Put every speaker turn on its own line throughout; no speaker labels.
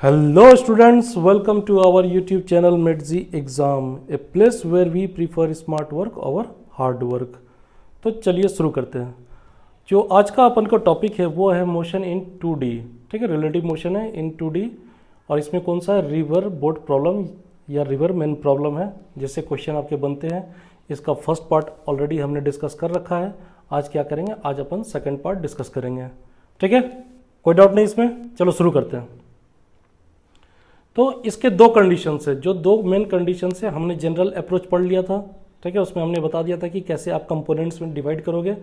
Hello students, welcome to our YouTube channel MedZ Exam, a place where we prefer smart work over hard work। तो चलिए शुरू करते हैं। जो आज का अपन का टॉपिक है वो है मोशन इन 2D। ठीक है, रिलेटिव मोशन है इन 2D और इसमें कौन सा है, रिवर बोट प्रॉब्लम या रिवर मैन प्रॉब्लम है, जैसे क्वेश्चन आपके बनते हैं। इसका फर्स्ट पार्ट ऑलरेडी हमने डिस्कस कर रखा है। आज क्या करेंगे, आज अपन सेकेंड पार्ट डिस्कस करेंगे। ठीक है, कोई डाउट नहीं इसमें, चलो शुरू करते हैं। तो इसके दो कंडीशंस है, जो दो मेन कंडीशंस है हमने जनरल अप्रोच पढ़ लिया था। ठीक है, उसमें हमने बता दिया था कि कैसे आप कंपोनेंट्स में डिवाइड करोगे।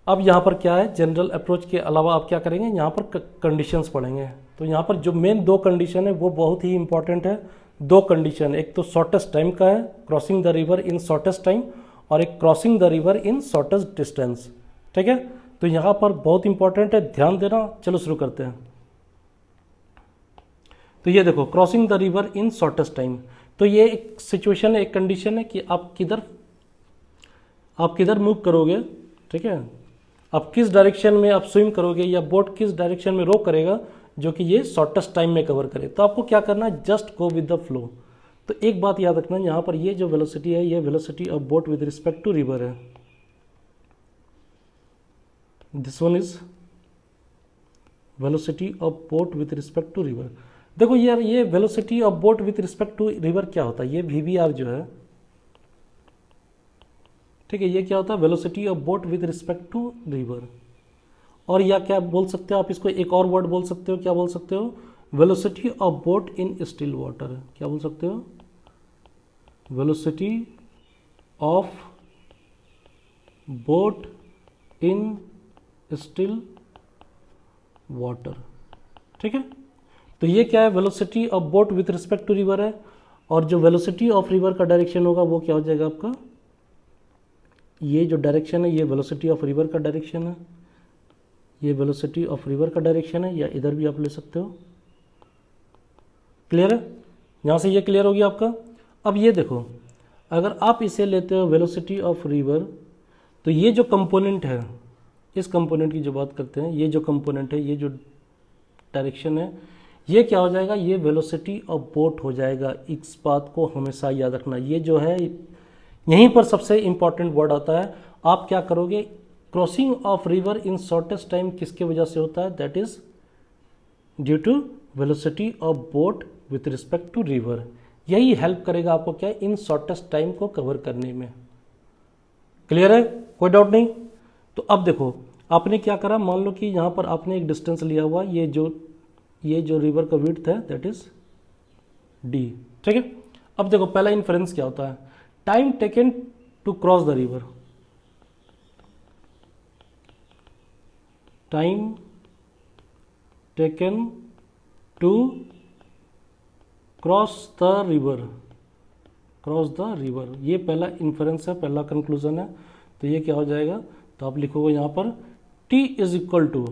अब यहाँ पर क्या है, जनरल अप्रोच के अलावा आप क्या करेंगे, यहाँ पर कंडीशंस पढ़ेंगे। तो यहाँ पर जो मेन दो कंडीशन है वो बहुत ही इंपॉर्टेंट है। दो कंडीशन, एक तो शॉर्टेस्ट टाइम का है, crossing the river in shortest time, और एक crossing the river in shortest distance. ठीक है, तो यहाँ पर बहुत इंपॉर्टेंट है, ध्यान देना। चलो शुरू करते हैं। तो ये देखो, crossing the river in shortest time. तो ये एक सिचुएशन है, एक कंडीशन है कि आप किधर मूव करोगे। ठीक है, आप किस डायरेक्शन में आप स्विम करोगे या बोट किस डायरेक्शन में रो करेगा जो कि ये शॉर्टेस्ट टाइम में कवर करे। तो आपको क्या करना है, just go with the flow. तो एक बात याद रखना, यहाँ पर ये जो वेलोसिटी है ये velocity of boat with respect to river है। This one is velocity of boat with respect to river. देखो यार, ये velocity of boat with respect to river क्या होता है, ये VVR जो है, ठीक है, ये क्या होता है, velocity of boat with respect to river. और या क्या बोल सकते हो आप इसको, एक और वर्ड बोल सकते हो, क्या बोल सकते हो, velocity of boat in still water. क्या बोल सकते हो, velocity of boat in still water. ठीक है, तो ये क्या है, velocity of boat with respect to river है। और जो वेलोसिटी ऑफ रिवर का डायरेक्शन होगा वो क्या हो जाएगा आपका, ये जो डायरेक्शन है ये वेलोसिटी ऑफ रिवर का डायरेक्शन है, ये वेलोसिटी ऑफ रिवर का डायरेक्शन है, या इधर भी आप ले सकते हो। क्लियर है, यहाँ से ये क्लियर हो गया आपका। अब ये देखो, अगर आप इसे लेते हो वेलोसिटी ऑफ रिवर, तो ये जो कंपोनेंट है, इस कंपोनेंट की जो बात करते हैं, ये जो कंपोनेंट है, ये जो डायरेक्शन है, ये क्या हो जाएगा, ये वेलोसिटी ऑफ बोट हो जाएगा। इस बात को हमेशा याद रखना। ये जो है, यहीं पर सबसे इंपॉर्टेंट वर्ड आता है। आप क्या करोगे, crossing of river in shortest time किसके वजह से होता है, that is due to velocity of boat with respect to river. यही हेल्प करेगा आपको क्या, इन शॉर्टेस्ट टाइम को कवर करने में। क्लियर है, कोई डाउट नहीं। तो अब देखो, आपने क्या करा, मान लो कि यहाँ पर आपने एक डिस्टेंस लिया हुआ, ये जो रिवर का विड्थ है दैट इज D। ठीक है, अब देखो पहला इन्फरेंस क्या होता है, time taken to cross the river. Time taken to cross the river, cross the river, ये पहला इन्फरेंस है, पहला कंक्लूजन है। तो ये क्या हो जाएगा, तो आप लिखोगे यहाँ पर T is equal to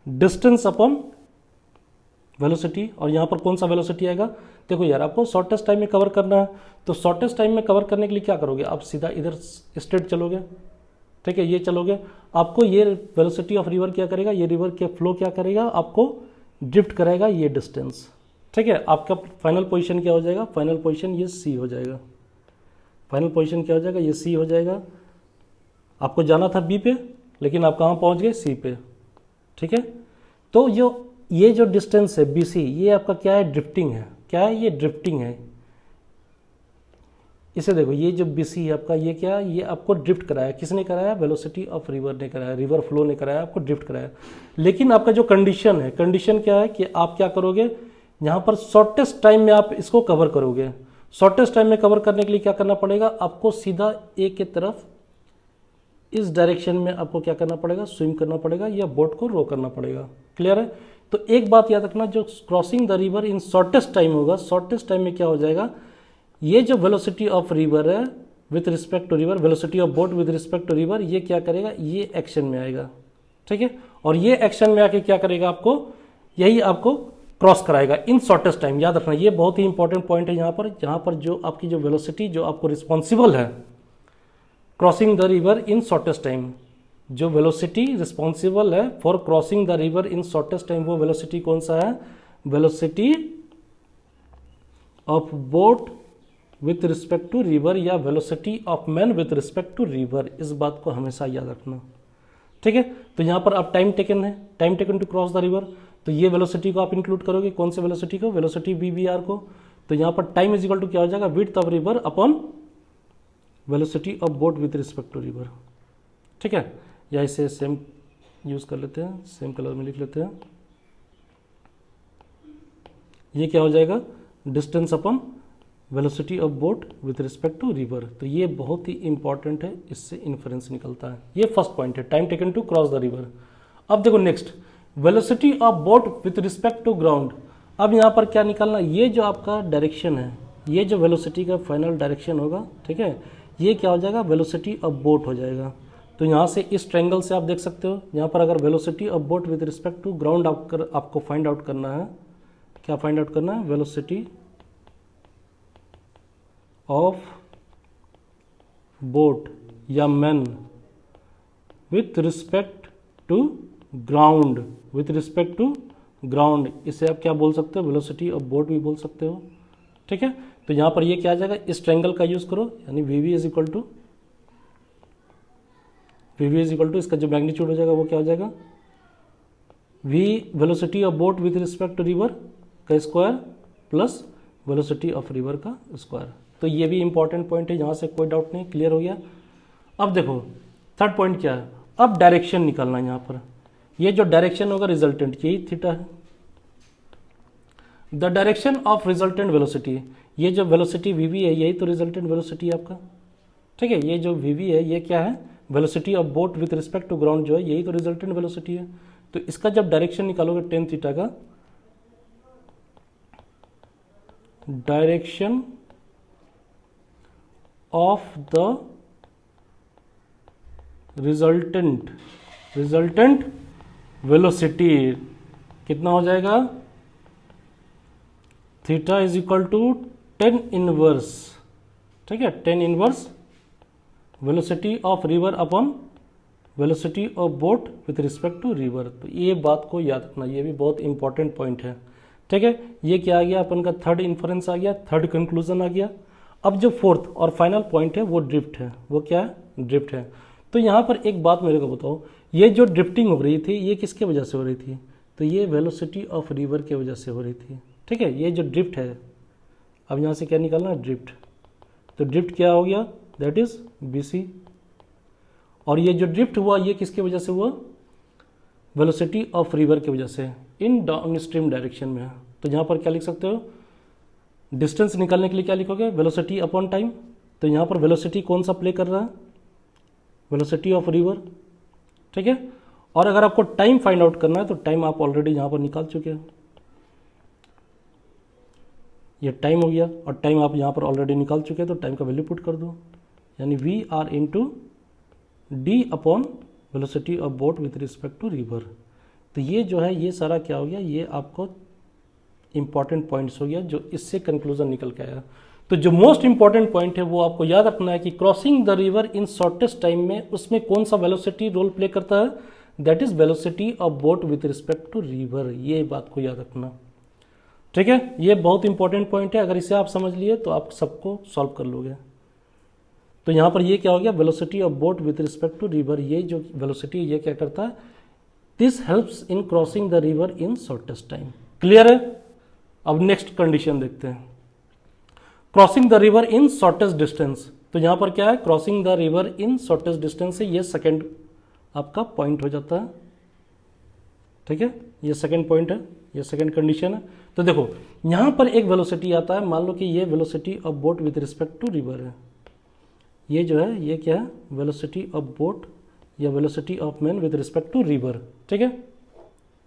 distance upon velocity. और यहाँ पर कौन सा वेलोसिटी आएगा, देखो यार, आपको शॉर्टेस्ट टाइम में कवर करना है। तो शॉर्टेस्ट टाइम में कवर करने के लिए क्या करोगे, आप सीधा इधर स्ट्रेट चलोगे। ठीक है, ये चलोगे, आपको ये वेलोसिटी ऑफ रिवर क्या करेगा, ये रिवर के फ्लो क्या करेगा, आपको ड्रिफ्ट करेगा ये डिस्टेंस। ठीक है, आपका फाइनल पोजीशन क्या हो जाएगा, फाइनल पोजीशन ये C हो जाएगा। फाइनल पोजीशन क्या हो जाएगा, ये C हो जाएगा। आपको जाना था B पे, लेकिन आप कहाँ पहुँच गए, C पे। ठीक है, तो ये जो डिस्टेंस है BC, ये आपका क्या है, ड्रिफ्टिंग है। क्या है, ये ड्रिफ्टिंग है। इसे देखो, ये जो BC है आपका, ये क्या है, ये आपको ड्रिफ्ट कराया। किसने कराया, वेलोसिटी ऑफ रिवर ने कराया, रिवर फ्लो ने कराया, आपको ड्रिफ्ट कराया। लेकिन आपका जो कंडीशन है, कंडीशन क्या है कि आप क्या करोगे, यहाँ पर शॉर्टेस्ट टाइम में आप इसको कवर करोगे। शॉर्टेस्ट टाइम में कवर करने के लिए क्या करना पड़ेगा, आपको सीधा A के तरफ इस डायरेक्शन में आपको क्या करना पड़ेगा, स्विम करना पड़ेगा या बोट को रो करना पड़ेगा। क्लियर है, तो एक बात याद रखना, जो crossing the river in shortest time होगा, शॉर्टेस्ट टाइम में क्या हो जाएगा, ये जो वेलोसिटी ऑफ रिवर है with respect to river, velocity of boat with respect to river, ये क्या करेगा, ये एक्शन में आएगा। ठीक है, और ये एक्शन में आके क्या करेगा, आपको यही आपको क्रॉस कराएगा इन शॉर्टेस्ट टाइम। याद रखना, ये बहुत ही इंपॉर्टेंट पॉइंट है यहाँ पर, जहाँ पर जो आपकी जो वेलोसिटी जो आपको रिस्पॉन्सिबल है crossing the river in shortest time, जो वेलोसिटी रिस्पॉन्सिबल है for crossing the river in shortest time, वो वेलोसिटी कौन सा है, velocity of boat with respect to river या velocity of man with respect to river, इस बात को हमेशा याद रखना। ठीक है, तो यहाँ पर आप टाइम टेकन है, time taken to cross the river, तो ये वेलोसिटी को आप इंक्लूड करोगे, कौन से वेलोसिटी को, वेलोसिटी वी को। तो यहाँ पर टाइम इज इक्वल टू क्या हो जाएगा, width of river upon velocity of boat with respect to river. ठीक है, या इसे सेम यूज कर लेते हैं, सेम कलर में लिख लेते हैं। ये क्या हो जाएगा, distance upon velocity of boat with respect to river. तो ये बहुत ही इंपॉर्टेंट है, इससे इन्फरेंस निकलता है। ये फर्स्ट पॉइंट है, time taken to cross the river. अब देखो next, velocity of boat with respect to ground. अब यहाँ पर क्या निकालना, ये जो आपका डायरेक्शन है, ये जो वेलोसिटी का फाइनल डायरेक्शन होगा, ठीक है, ये क्या हो जाएगा, वेलोसिटी ऑफ बोट हो जाएगा। तो यहाँ से इस ट्रायंगल से आप देख सकते हो, यहाँ पर अगर velocity of boat with respect to ground आपको फाइंड आउट करना है, क्या फाइंड आउट करना है, वेलोसिटी ऑफ बोट या man with respect to ground, with respect to ground, इसे आप क्या बोल सकते हो, वेलोसिटी ऑफ बोट भी बोल सकते हो। ठीक है, तो यहां पर ये क्या आ जाएगा, इस ट्रायंगल का यूज करो, यानी वी इज इक्वल टू इसका जो मैग्नीट्यूड हो जाएगा वो क्या हो जाएगा, V velocity of boat with respect to river का square plus velocity of river का स्क्वायर। तो ये भी इंपॉर्टेंट पॉइंट है, यहां से कोई डाउट नहीं, क्लियर हो गया। अब देखो थर्ड पॉइंट क्या है, अब डायरेक्शन निकालना है। यहां पर ये जो डायरेक्शन होगा रिजल्टेंट, यही थीटा है। The direction of resultant velocity, ये जो वेलोसिटी वी है यही तो रिजल्टेंट वेलोसिटी है आपका। ठीक है, ये जो वी है ये क्या है, velocity of boat with respect to ground जो है यही तो रिजल्टेंट वेलोसिटी है। तो इसका जब डायरेक्शन निकालोगे टेन थीटा का, direction of the resultant velocity कितना हो जाएगा, theta is equal to 10 inverse, ठीक है, 10 inverse velocity of river upon velocity of boat with respect to river. तो ये बात को याद रखना, ये भी बहुत इंपॉर्टेंट पॉइंट है। ठीक है, ये क्या आ गया अपन का, थर्ड इन्फरेंस आ गया, थर्ड कंक्लूजन आ गया। अब जो फोर्थ और फाइनल पॉइंट है वो ड्रिफ्ट है, वो क्या है, ड्रिफ्ट है। तो यहाँ पर एक बात मेरे को बताओ, ये जो ड्रिफ्टिंग हो रही थी ये किसके वजह से हो रही थी, तो ये वेलोसिटी ऑफ रिवर के वजह से हो रही थी। ठीक है, ये जो ड्रिफ्ट है, अब यहाँ से क्या निकालना है, ड्रिफ्ट। तो ड्रिफ्ट क्या हो गया, दैट इज BC। और ये जो ड्रिफ्ट हुआ ये किसके वजह से हुआ, वेलोसिटी ऑफ रिवर की वजह से, इन डाउन स्ट्रीम डायरेक्शन में। तो यहाँ पर क्या लिख सकते हो, डिस्टेंस निकालने के लिए क्या लिखोगे, वेलोसिटी अपॉन टाइम। तो यहाँ पर वेलोसिटी कौन सा प्ले कर रहा है, वेलोसिटी ऑफ रिवर। ठीक है, और अगर आपको टाइम फाइंड आउट करना है तो टाइम आप ऑलरेडी यहाँ पर निकाल चुके हैं, ये टाइम हो गया, और टाइम आप यहाँ पर ऑलरेडी निकाल चुके हैं, तो टाइम का वैल्यू पुट कर दो, यानी VR into D upon velocity of boat with respect to river. तो ये जो है ये सारा क्या हो गया, ये आपको इंपॉर्टेंट पॉइंट्स हो गया जो इससे कंक्लूजन निकल के आया। तो जो मोस्ट इंपॉर्टेंट पॉइंट है वो आपको याद रखना है कि crossing the river in shortest time में उसमें कौन सा वेलोसिटी रोल प्ले करता है, that is velocity of boat with respect to river. ये बात को याद रखना, ठीक है, ये बहुत इंपॉर्टेंट पॉइंट है। अगर इसे आप समझ लिए तो आप सबको सॉल्व कर लोगे। तो यहाँ पर ये क्या हो गया, velocity of boat with respect to river, ये जो वेलोसिटी ये क्या करता है, this helps in crossing the river in shortest time. Clear है। अब नेक्स्ट कंडीशन देखते हैं, crossing the river in shortest distance. तो यहां पर क्या है, crossing the river in shortest distance से ये सेकंड आपका पॉइंट हो जाता है। ठीक है, ये सेकंड पॉइंट है, ये सेकंड कंडीशन है। तो देखो यहां पर एक वेलोसिटी आता है, मान लो कि ये velocity of boat with respect to river है, ये जो है ये क्या है, वेलोसिटी ऑफ बोट या velocity of man with respect to river. ठीक है,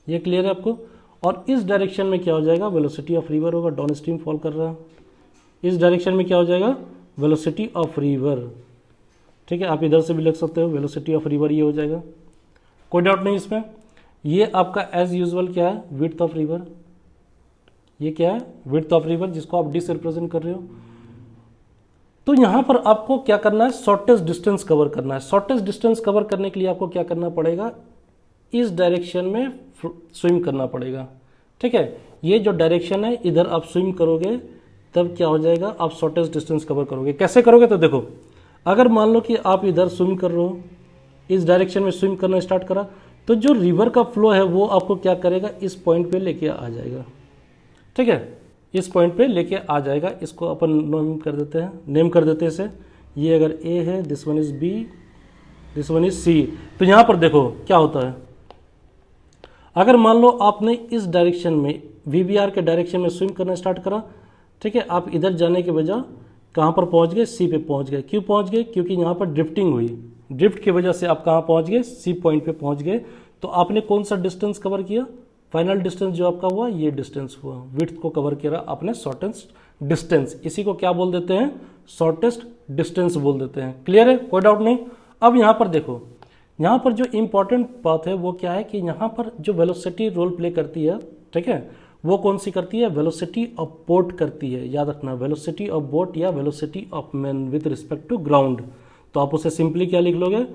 ये क्लियर है आपको। और इस डायरेक्शन में क्या हो जाएगा, वेलोसिटी ऑफ रिवर होगा, डाउन स्ट्रीम फॉल कर रहा है। इस डायरेक्शन में क्या हो जाएगा, वेलोसिटी ऑफ रिवर। ठीक है, आप इधर से भी लिख सकते हो, वेलोसिटी ऑफ रिवर ये हो जाएगा, कोई डाउट नहीं इसमें। ये आपका एज यूजुअल क्या है, विड्थ ऑफ रिवर। ये क्या है, विड्थ ऑफ रिवर, जिसको आप डी से रिप्रेजेंट कर रहे हो। तो यहां पर आपको क्या करना है, शॉर्टेस्ट डिस्टेंस कवर करना है। शॉर्टेस्ट डिस्टेंस कवर करने के लिए आपको क्या करना पड़ेगा, इस डायरेक्शन में स्विम करना पड़ेगा। ठीक है, ये जो डायरेक्शन है इधर आप स्विम करोगे तब क्या हो जाएगा, आप शॉर्टेस्ट डिस्टेंस कवर करोगे। कैसे करोगे, तो देखो अगर मान लो कि आप इधर स्विम कर रहे हो, इस डायरेक्शन में स्विम करना स्टार्ट करा, तो जो रिवर का फ्लो है वो आपको क्या करेगा, इस पॉइंट पे लेके आ जाएगा। ठीक है, इस पॉइंट पे लेके आ जाएगा। इसको अपन नेम कर देते हैं इसे। ये अगर ए है, this one is B, this one is C. तो यहां पर देखो क्या होता है, अगर मान लो आपने इस डायरेक्शन में वीबीआर के डायरेक्शन में स्विम करना स्टार्ट करा, ठीक है, आप इधर जाने के बजाय कहाँ पर पहुंच गए, सी पे पहुंच गए। क्यों पहुंच गए, क्योंकि यहाँ पर ड्रिफ्टिंग हुई, ड्रिफ्ट की वजह से आप कहाँ पहुंच गए, सी पॉइंट पे पहुंच गए। तो आपने कौन सा डिस्टेंस कवर किया, फाइनल डिस्टेंस जो आपका हुआ ये डिस्टेंस हुआ, विड्थ को कवर किया आपने, शॉर्टेस्ट डिस्टेंस। इसी को क्या बोल देते हैं, शॉर्टेस्ट डिस्टेंस बोल देते हैं। क्लियर है, कोई डाउट नहीं। अब यहाँ पर देखो, यहाँ पर जो इंपॉर्टेंट बात है वो क्या है कि यहाँ पर जो वेलोसिटी रोल प्ले करती है, ठीक है, वो कौन सी करती है, वेलोसिटी ऑफ बोट करती है। याद रखना, वेलोसिटी ऑफ बोट या velocity of man with respect to ground. तो आप उसे सिंपली क्या लिख लोगे,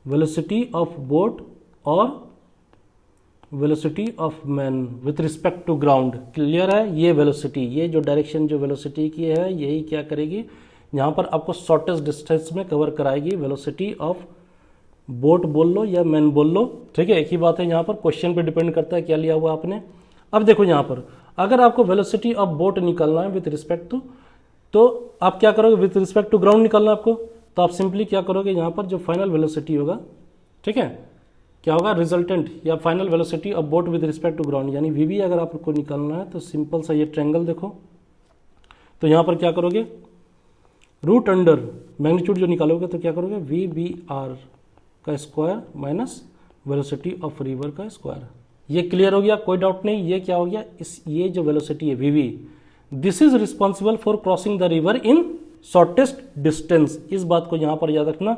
वेलोसिटी ऑफ बोट और velocity of man with respect to ground. Clear है, ये वेलोसिटी, ये जो डायरेक्शन जो वेलोसिटी की है यही क्या करेगी, यहाँ पर आपको शॉर्टेस्ट डिस्टेंस में कवर कराएगी। वेलोसिटी ऑफ बोट बोल लो या मैन बोल लो, ठीक है, एक ही बात है। यहाँ पर क्वेश्चन पे डिपेंड करता है क्या लिया हुआ आपने। अब देखो यहाँ पर अगर आपको वेलोसिटी ऑफ बोट निकालना है विथ रिस्पेक्ट टू, तो आप क्या करोगे, विथ रिस्पेक्ट टू ग्राउंड निकालना है आपको, तो आप सिंपली क्या करोगे, यहाँ पर जो फाइनल वेलोसिटी होगा, ठीक है, क्या होगा, रिजल्टेंट या final velocity of boat with respect to ground, यानी वीवी अगर आपको निकालना है तो सिंपल सा ये ट्रायंगल देखो, तो यहाँ पर क्या करोगे, रूट अंडर मैग्नीट्यूड जो निकालोगे तो क्या करोगे, वी बी आर का square minus velocity of river का स्क्वायर। ये क्लियर हो गया, कोई डाउट नहीं। ये क्या हो गया, इस ये जो वेलोसिटी है V V, this is responsible for crossing the river in shortest distance. इस बात को यहां पर याद रखना।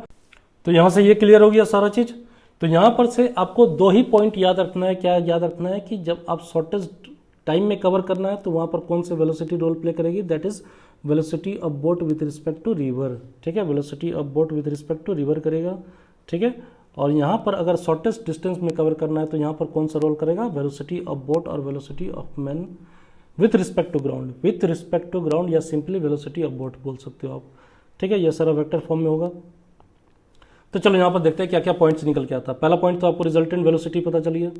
तो यहां से ये क्लियर हो गया सारा चीज। तो यहां पर से आपको दो ही पॉइंट याद रखना है। क्या याद रखना है कि जब आप शॉर्टेस्ट टाइम में कवर करना है तो वहां पर कौन से वेलोसिटी रोल प्ले करेगी, that is velocity of boat with respect to river. ठीक है, velocity of boat with respect to river करेगा, ठीक है। और यहाँ पर अगर शॉर्टेस्ट डिस्टेंस में कवर करना है तो यहाँ पर कौन सा रोल करेगा, वेलोसिटी ऑफ बोट और velocity of man with respect to ground, with respect to ground या सिंपली वेलोसिटी ऑफ बोट बोल सकते हो आप, ठीक है। ये सारा वेक्टर फॉर्म में होगा। तो चलो यहाँ पर देखते हैं क्या क्या पॉइंट्स निकल के आता है। पहला पॉइंट तो आपको रिजल्टेंट वेलोसिटी पता चली है,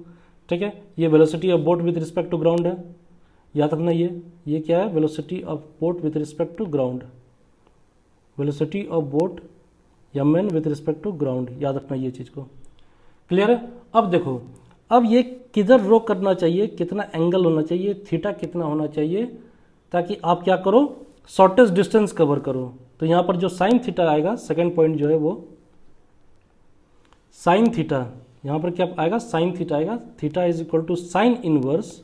ठीक है। ये velocity of boat with respect to ground है, याद रखना। ये क्या है, velocity of boat with respect to ground, velocity of boat या man with respect to ground, याद रखना ये चीज को। क्लियर है। अब देखो, अब ये किधर रो करना चाहिए, कितना एंगल होना चाहिए, थीटा कितना होना चाहिए, ताकि आप क्या करो, शॉर्टेस्ट डिस्टेंस कवर करो। तो यहां पर जो साइन थीटा आएगा, सेकेंड पॉइंट जो है वो साइन थीटा, यहां पर क्या आएगा, साइन थीटा आएगा। Theta is equal to sine inverse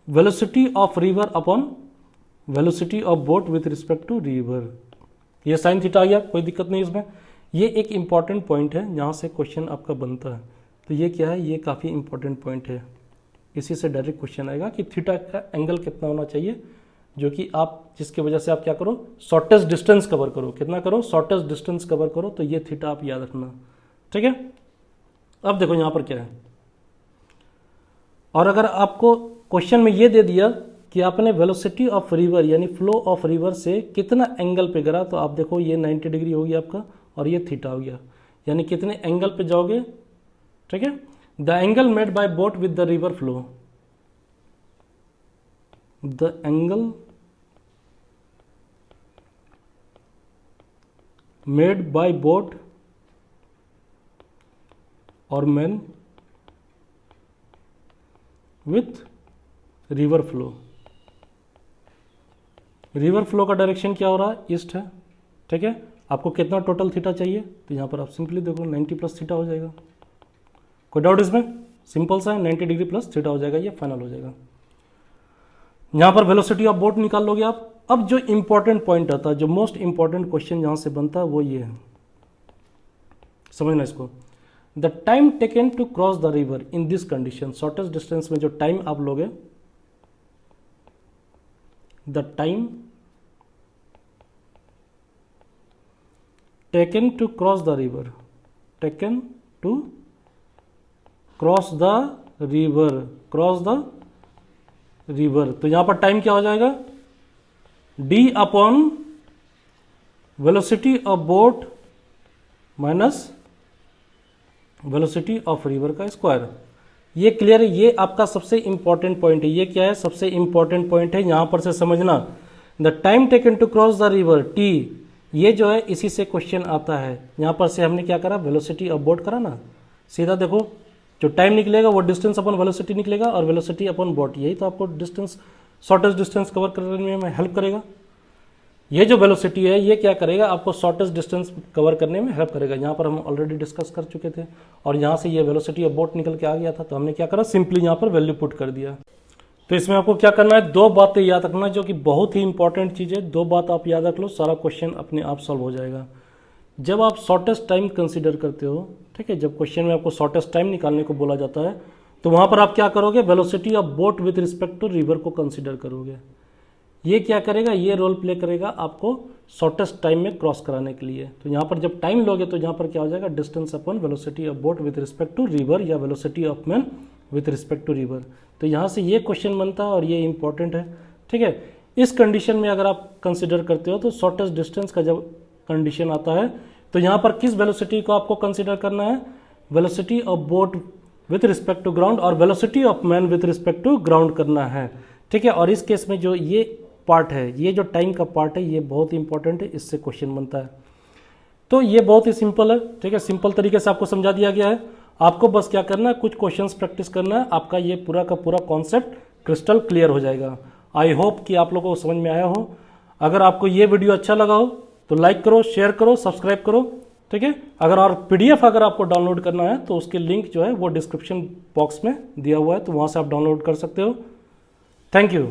velocity of river upon velocity of boat with respect to river. ये साइन थीटा आ गया, कोई दिक्कत नहीं इसमें। ये एक इंपॉर्टेंट पॉइंट है, यहां से क्वेश्चन आपका बनता है। तो ये क्या है, ये काफी इंपॉर्टेंट पॉइंट है। इसी से डायरेक्ट क्वेश्चन आएगा कि थीटा का एंगल कितना होना चाहिए, जो कि आप जिसकी वजह से आप क्या करो, शॉर्टेस्ट डिस्टेंस कवर करो। कितना करो, शॉर्टेस्ट डिस्टेंस कवर करो। तो ये थीटा आप याद रखना, ठीक है। अब देखो यहां पर क्या है, और अगर आपको क्वेश्चन में ये दे दिया कि आपने वेलोसिटी ऑफ रिवर यानी फ्लो ऑफ रिवर से कितना एंगल पे गिरा, तो आप देखो ये 90 डिग्री हो गया आपका और ये थीटा हो गया, यानी कितने एंगल पे जाओगे, ठीक है। The angle made by boat with the river flow, the angle made by boat और man with river flow. River flow का डायरेक्शन क्या हो रहा है, ईस्ट है, ठीक है। आपको कितना टोटल थीटा चाहिए, तो यहां पर आप सिंपली देखो 90 प्लस थीटा हो जाएगा। कोई डाउट इसमें, सिंपल सा है, 90 डिग्री प्लस थीटा हो जाएगा, ये फाइनल हो जाएगा। यहां पर वेलोसिटी ऑफ बोट निकाल लोगे आप। अब जो इंपॉर्टेंट पॉइंट आता है, जो मोस्ट इंपॉर्टेंट क्वेश्चन यहां से बनता है वो ये है, समझना इसको। The time taken to cross the river in this condition, shortest distance में जो टाइम आप लोगे, the time taken to cross the river, taken to cross the river, cross the river. तो यहां पर टाइम क्या हो जाएगा, D upon velocity of boat minus velocity of river का स्क्वायर। ये क्लियर है, ये आपका सबसे इंपॉर्टेंट पॉइंट है। ये क्या है, सबसे इंपॉर्टेंट पॉइंट है, यहां पर से समझना। The time taken to cross the river T, ये जो है इसी से क्वेश्चन आता है। यहां पर से हमने क्या करा, वेलोसिटी ऑफ बोट करा ना, सीधा देखो जो टाइम निकलेगा वो डिस्टेंस अपन वेलोसिटी निकलेगा, और वेलोसिटी अपन बोट, यही तो आपको डिस्टेंस, शॉर्टेस्ट डिस्टेंस कवर करने में हेल्प करेगा। ये जो वेलोसिटी है ये क्या करेगा, आपको शॉर्टेस्ट डिस्टेंस कवर करने में हेल्प करेगा। यहाँ पर हम ऑलरेडी डिस्कस कर चुके थे, और यहाँ से ये वेलोसिटी ऑफ बोट निकल के आ गया था, तो हमने क्या करा, सिंपली यहाँ पर वैल्यू पुट कर दिया। तो इसमें आपको क्या करना है, दो बातें याद रखना जो कि बहुत ही इंपॉर्टेंट चीज़ है। दो बात आप याद रख लो, सारा क्वेश्चन अपने आप सॉल्व हो जाएगा। जब आप शॉर्टेस्ट टाइम कंसिडर करते हो, ठीक है, जब क्वेश्चन में आपको शॉर्टेस्ट टाइम निकालने को बोला जाता है, तो वहाँ पर आप क्या करोगे, velocity of boat with respect to river को कंसिडर करोगे। ये क्या करेगा, ये रोल प्ले करेगा आपको शॉर्टेस्ट टाइम में क्रॉस कराने के लिए। तो यहाँ पर जब टाइम लोगे तो यहाँ पर क्या हो जाएगा, distance upon velocity of boat with respect to river, या velocity of man with respect to river. तो यहाँ से ये क्वेश्चन बनता है, और ये इंपॉर्टेंट है, ठीक है। इस कंडीशन में अगर आप कंसिडर करते हो, तो शॉर्टेस्ट डिस्टेंस का जब कंडीशन आता है, तो यहाँ पर किस वेलोसिटी को आपको कंसिडर करना है, velocity of boat with respect to ground, और velocity of man with respect to ground करना है, ठीक है। और इस केस में जो ये पार्ट है, ये जो टाइम का पार्ट है, ये बहुत ही इंपॉर्टेंट है, इससे क्वेश्चन बनता है। तो ये बहुत ही सिंपल है, ठीक है, सिंपल तरीके से आपको समझा दिया गया है। आपको बस क्या करना है, कुछ क्वेश्चंस प्रैक्टिस करना है, आपका ये पूरा का पूरा कॉन्सेप्ट क्रिस्टल क्लियर हो जाएगा। आई होप कि आप लोगों को समझ में आया हो। अगर आपको ये वीडियो अच्छा लगा हो तो लाइक करो, शेयर करो, सब्सक्राइब करो, ठीक है। अगर और PDF अगर आपको डाउनलोड करना है तो उसके लिंक जो है वो डिस्क्रिप्शन बॉक्स में दिया हुआ है, तो वहाँ से आप डाउनलोड कर सकते हो। Thank you.